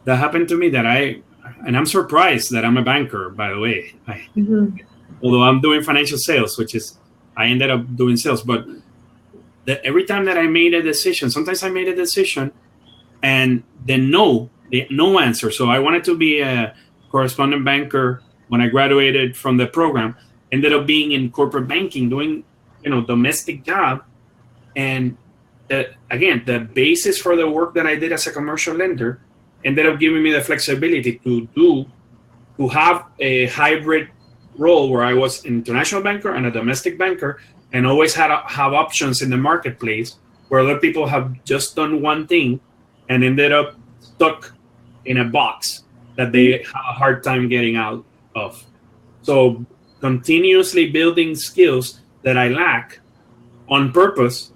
happened to me and I'm surprised that I'm a banker, by the way. Although I'm doing financial sales, which is, I ended up doing sales, but every time that I made a decision, sometimes I made a decision and the no answer. So I wanted to be a correspondent banker when I graduated from the program, ended up being in corporate banking, doing, domestic job. And the basis for the work that I did as a commercial lender ended up giving me the flexibility to have a hybrid role where I was an international banker and a domestic banker, and always have options in the marketplace where other people have just done one thing and ended up stuck in a box that they have a hard time getting out of. So continuously building skills that I lack on purpose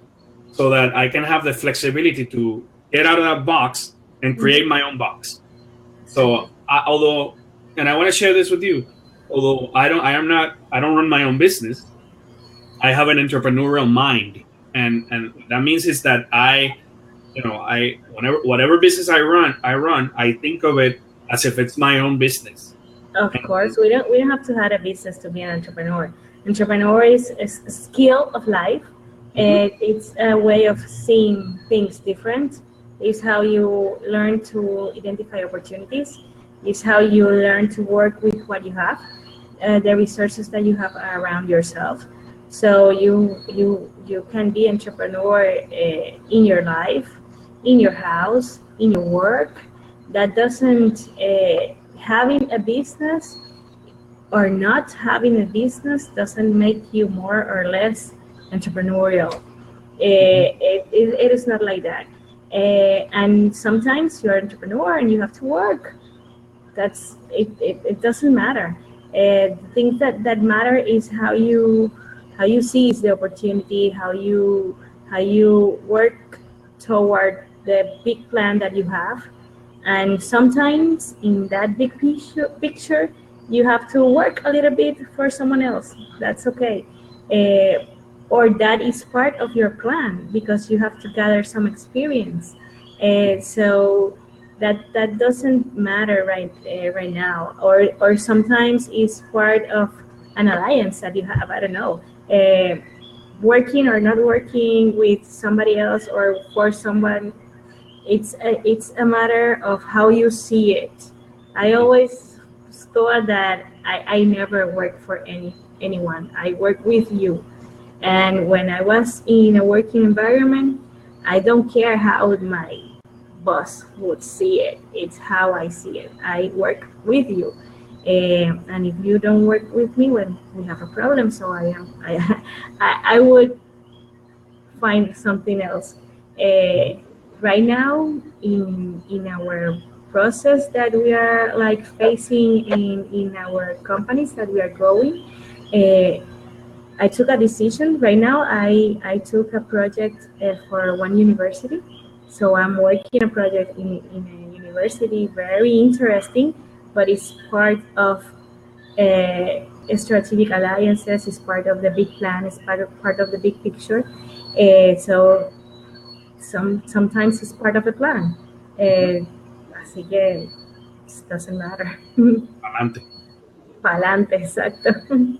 so that I can have the flexibility to get out of that box and create my own box. So I want to share this with you, although I don't run my own business, I have an entrepreneurial mind, and that means is that whatever business I run, I think of it as if it's my own business. Of course, we don't have to have a business to be an entrepreneur. Entrepreneur is a skill of life. It's a way of seeing things different. It's how you learn to identify opportunities. It's how you learn to work with what you have, the resources that you have around yourself. So you can be entrepreneur in your life, in your house, in your work. That doesn't having a business or not having a business doesn't make you more or less entrepreneurial. It is not like that. And sometimes you're an entrepreneur and you have to work. That's it. It doesn't matter. The things that matter is how you seize the opportunity, how you work toward the big plan that you have. And sometimes in that big picture, you have to work a little bit for someone else. That's okay. Or that is part of your plan because you have to gather some experience. So that doesn't matter right now. Or sometimes it's part of an alliance that you have. I don't know. Working or not working with somebody else or for someone, it's a matter of how you see it. I always thought that I never work for anyone. I work with you. And when I was in a working environment, I don't care how my boss would see it. It's how I see it. I work with you. And if you don't work with me, when we have a problem, so I would find something else. Right now, in our process that we are like facing in our companies that we are growing, I took a decision. Right now, I took a project for one university. So I'm working a project in a university, very interesting, but it's part of strategic alliances, it's part of the big plan, it's part of the big picture. So sometimes it's part of the plan. Así que it doesn't matter. Pa'lante. Pa'lante, exacto.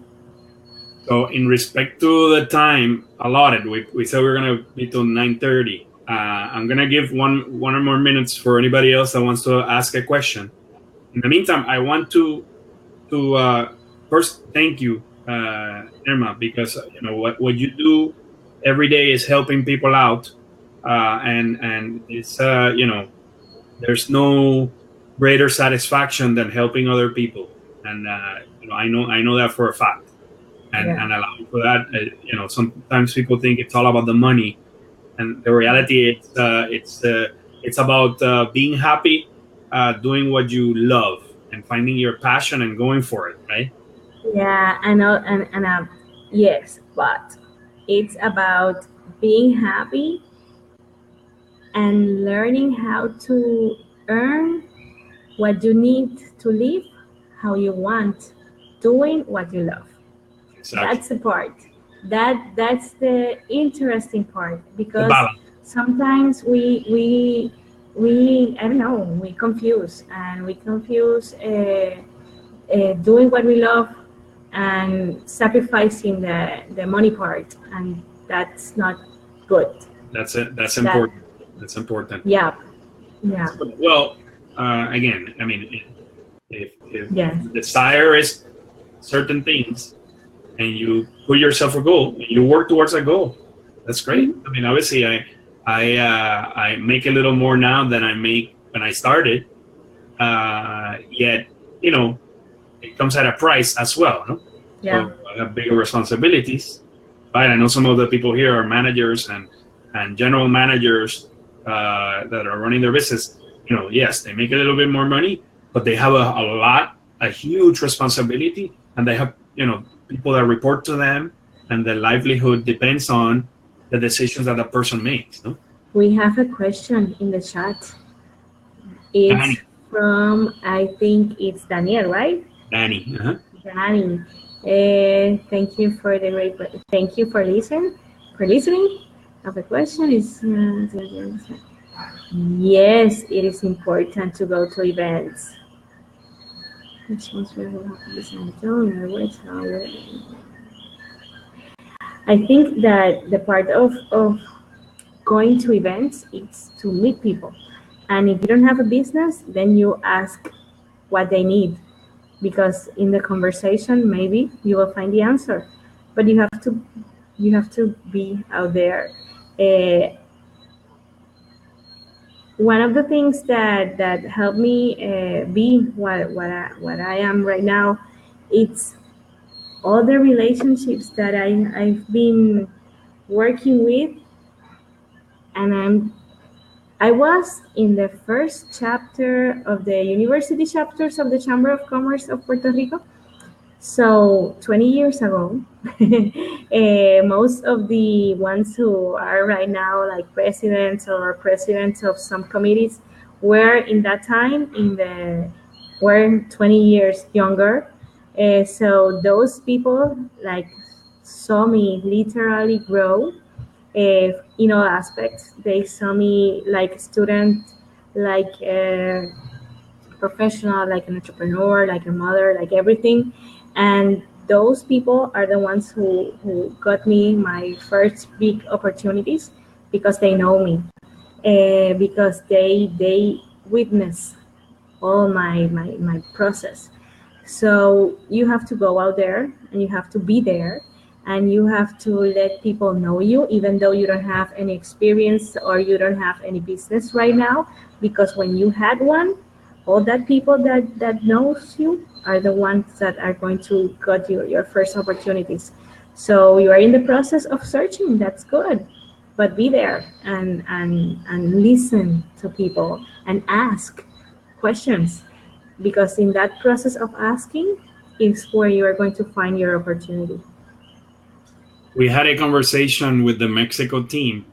So in respect to the time allotted, we said we are going to be till 9:30. I'm going to give one or more minutes for anybody else that wants to ask a question. In the meantime, I want to first thank you, Nerma, because you know what you do every day is helping people out, and it's you know, there's no greater satisfaction than helping other people, and you know, I know that for a fact. And allowing for that, you know, sometimes people think it's all about the money, and the reality it's about being happy, doing what you love, and finding your passion and going for it, right? Yeah, I know, and yes, but it's about being happy and learning how to earn what you need to live how you want, doing what you love. Exactly. That's the part. That's the interesting part because balance. sometimes we I don't know, we confuse doing what we love and sacrificing the money part, and that's not good. That's it. That's important. That's important. Yeah. Well, again, I mean, if Yes. desire is certain things, and you put yourself a goal, and you work towards a goal, that's great. I mean, obviously, I make a little more now than I make when I started. Yet, you know, it comes at a price as well, no? Yeah. So I have bigger responsibilities. Right? I know some of the people here are managers and general managers that are running their business. You know, yes, they make a little bit more money, but they have a huge responsibility, and they have, you know, people that report to them, and their livelihood depends on the decisions that the person makes. No? We have a question in the chat. It's Danny. from, I think it's Daniel, right? Danny. Uh-huh. Danny. Thank you for thank you for listening. The question is, yes, it is important to go to events. I think that the part of going to events, it's to meet people. And if you don't have a business, then you ask what they need, because in the conversation maybe you will find the answer. But you have to be out there. One of the things that helped me be what I am right now, it's all the relationships that I've been working with, and I was in the first chapter of the university chapters of the Chamber of Commerce of Puerto Rico. So 20 years ago, most of the ones who are right now like presidents of some committees were in that time were 20 years younger. So those people like saw me literally grow in all aspects. They saw me like a student, like a professional, like an entrepreneur, like a mother, like everything. And those people are the ones who got me my first big opportunities, because they know me, because they witness all my process. So you have to go out there and you have to be there, and you have to let people know you, even though you don't have any experience or you don't have any business right now, because when you had one, all that people that knows you are the ones that are going to get you your first opportunities. So you are in the process of searching, that's good, but be there and listen to people and ask questions, because in that process of asking is where you are going to find your opportunity. We had a conversation with the Mexico team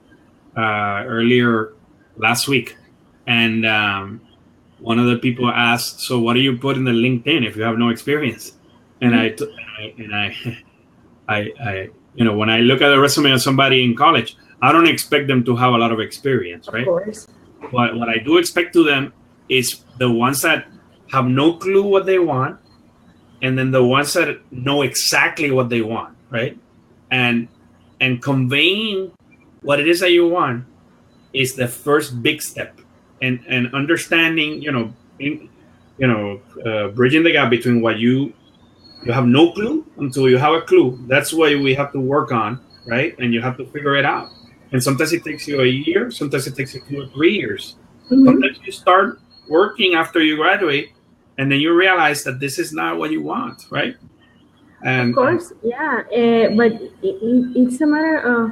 earlier last week, and one of the people asked, "So what do you put in the LinkedIn if you have no experience?" And I when I look at the resume of somebody in college, I don't expect them to have a lot of experience, right? Of course. But what I do expect to them is the ones that have no clue what they want, and then the ones that know exactly what they want, right? And conveying what it is that you want is the first big step, and understanding, bridging the gap between what you have no clue until you have a clue. That's what we have to work on, right? And you have to figure it out. And sometimes it takes you a year, sometimes it takes you 2 or 3 years. Mm-hmm. Sometimes you start working after you graduate, and then you realize that this is not what you want, right? And of course, yeah, but it's a matter of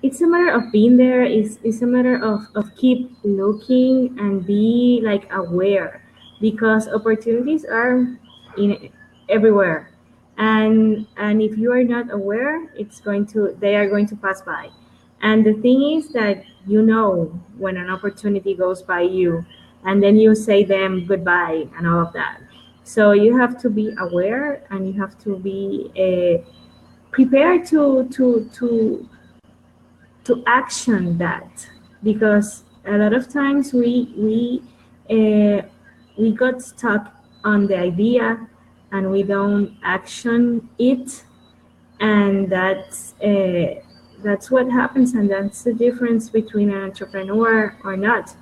it's a matter of being there. It's a matter of keep looking and be like aware, because opportunities are in everywhere, and if you are not aware, they are going to pass by. And the thing is that when an opportunity goes by you, and then you say them goodbye and all of that. So you have to be aware, and you have to be prepared to action that, because a lot of times we got stuck on the idea and we don't action it, and that's what happens, and that's the difference between an entrepreneur or not.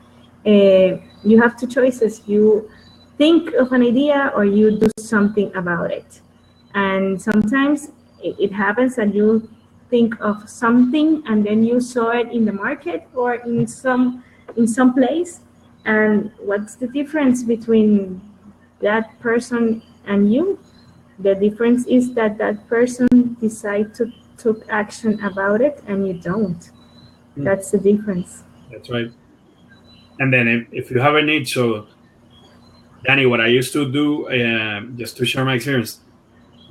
You have two choices: you think of an idea or you do something about it. And sometimes it happens that you think of something and then you saw it in the market or in some place. And what's the difference between that person and you? The difference is that person decide to took action about it and you don't. That's the difference. That's right. And then if you have a need, so Danny, what I used to do, just to share my experience,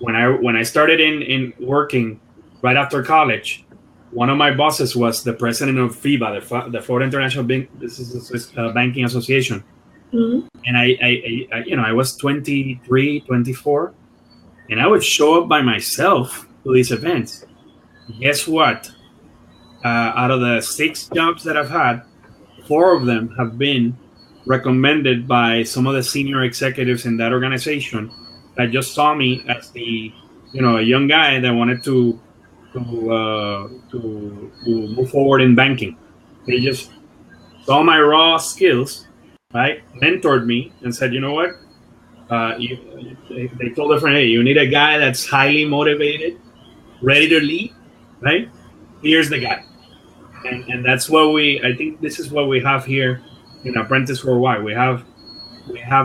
when I started in working right after college, one of my bosses was the president of FIBA, the Florida International Banking Association. Mm-hmm. And I was 23, 24, and I would show up by myself to these events. Guess what? Out of the 6 jobs that I've had, 4 of them have been recommended by some of the senior executives in that organization that just saw me as a young guy that wanted to to move forward in banking. They just saw my raw skills, right? Mentored me and said, you know what? They told their friend, hey, you need a guy that's highly motivated, ready to lead, right? Here's the guy. And that's what I think this is what we have here in Apprentice Worldwide. We have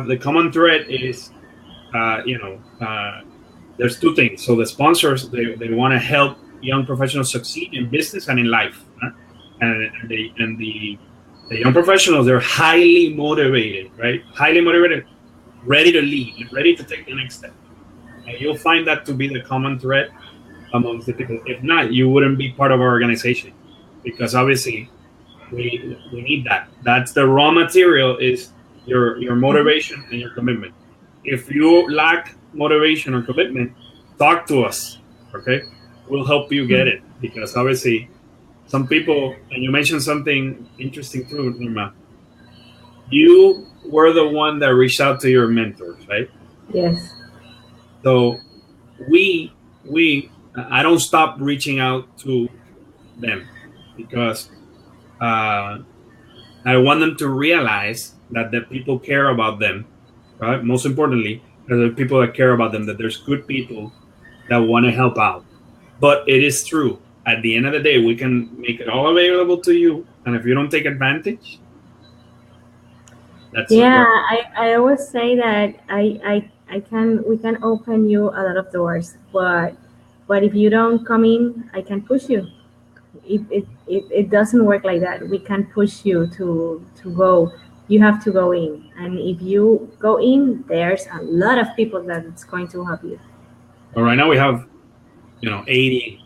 the common thread is, there's two things. So the sponsors, they want to help young professionals succeed in business and in life. Huh? And the young professionals, they're highly motivated, right? Highly motivated, ready to lead, ready to take the next step. And you'll find that to be the common thread amongst the people. If not, you wouldn't be part of our organization, because obviously we need that. That's the raw material, is your motivation and your commitment. If you lack motivation or commitment, talk to us, okay? We'll help you get it, because obviously some people, and you mentioned something interesting too, Nerma. You were the one that reached out to your mentors, right? Yes. So I don't stop reaching out to them, because I want them to realize that the people care about them, right? Most importantly, the people that care about them, that there's good people that want to help out. But it is true. At the end of the day, we can make it all available to you, and if you don't take advantage, that's I always say that we can open you a lot of doors, but if you don't come in, I can push you. It doesn't work like that. We can push you to go. You have to go in, and if you go in, there's a lot of people that it's going to help you. Well, right now we have 80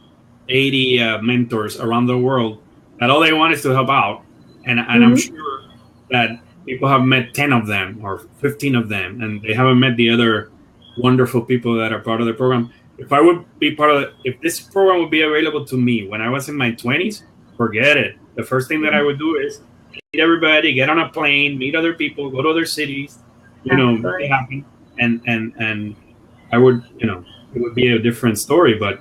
mentors around the world that all they want is to help out, and I'm sure that people have met 10 of them or 15 of them, and they haven't met the other wonderful people that are part of the program. If I would be part of it, if this program would be available to me when I was in my 20s, forget it. The first thing that I would do is meet everybody, get on a plane, meet other people, go to other cities, make it happen. And I would, it would be a different story, but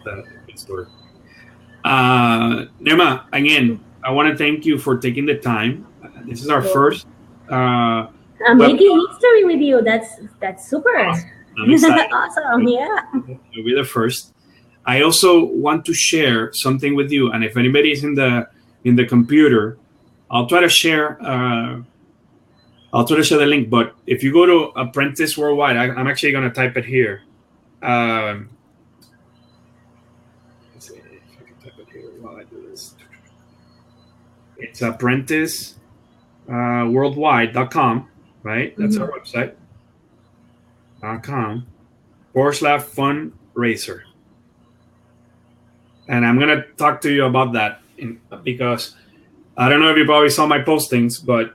a good story. Nerma, again, I want to thank you for taking the time. This is our first. I'm making history with you. That's super. Awesome. I'm excited. Awesome, yeah. You'll be the first. I also want to share something with you, and if anybody is in the computer, I'll try to share. I'll try to share the link. But if you go to Apprentice Worldwide, I'm actually going to type it here. Let's see if I can type it here while I do this. It's apprenticeworldwide.com, right? That's our website. .com/fundraiser. And I'm going to talk to you about that because I don't know if you probably saw my postings, but